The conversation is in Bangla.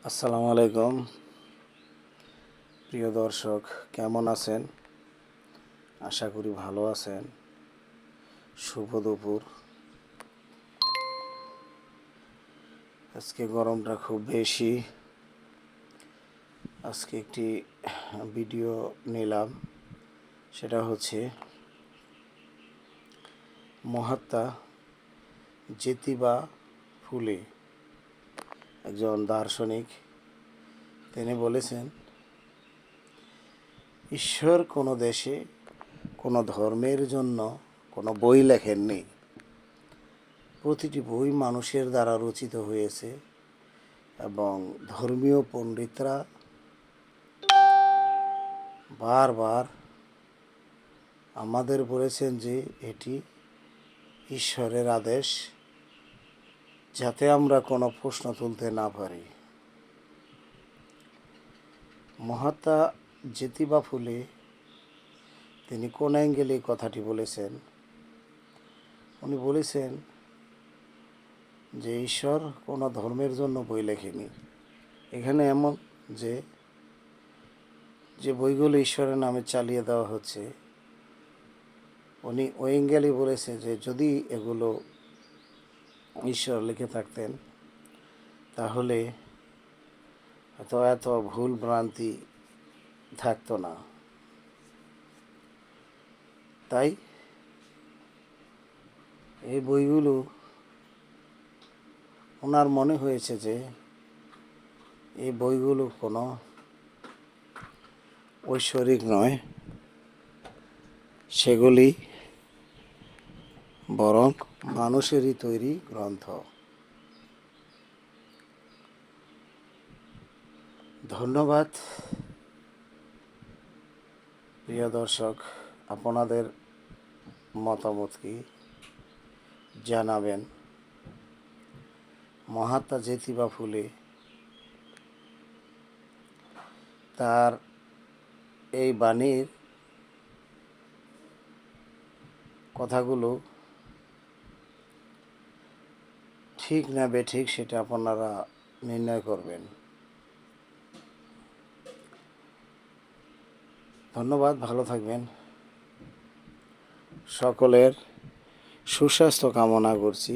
আসসালামু আলাইকুম প্রিয় দর্শক, কেমন আছেন? আশা করি ভালো আছেন। শুভ দুপুর। আজকে গরমটা খুব বেশি। আজকে একটি ভিডিও নিলাম, সেটা হচ্ছে মহাত্মা জ্যোতিবা ফুলে, একজন দার্শনিক। তিনি বলেছেন, ঈশ্বর কোনো দেশে কোনো ধর্মের জন্য কোনো বই লেখেননি। প্রতিটি বই মানুষের দ্বারা রচিত হয়েছে এবং ধর্মীয় পণ্ডিতরা বারবার আমাদের বলেছেন যে এটি ঈশ্বরের আদেশ, যাতে আমরা কোনো প্রশ্ন তুলতে না পারি। মহাত্মা জ্যোতিবা ফুলে তিনি কোন অ্যাঙ্গেলে কথাটি বলেছেন? উনি বলেছেন যে ঈশ্বর কোনো ধর্মের জন্য বই লেখেনি। এখানে এমন যে বইগুলো ঈশ্বরের নামে চালিয়ে দেওয়া হচ্ছে, উনি ওই অ্যাঙ্গেলে বলেছে যে যদি এগুলো ঈশ্বর লিখে থাকতেন তাহলে এত ভুল ভ্রান্তি থাকতো না। তাই এই বইগুলো ওনার মনে হয়েছে যে এই বইগুলো কোনো ঐশ্বরিক নয়, সেগুলি বরং মানুষেরই তৈরি গ্রন্থ। ধন্যবাদ প্রিয় দর্শক, আপনাদের মতামত কি জানাবেন। মহাত্মা জ্যোতিবা ফুলে তার এই বাণীর কথাগুলো ঠিক না বেঠিক সেটা আপনারা নির্ণয় করবেন। ধন্যবাদ, ভালো থাকবেন। সকলের সুস্বাস্থ্য কামনা করছি।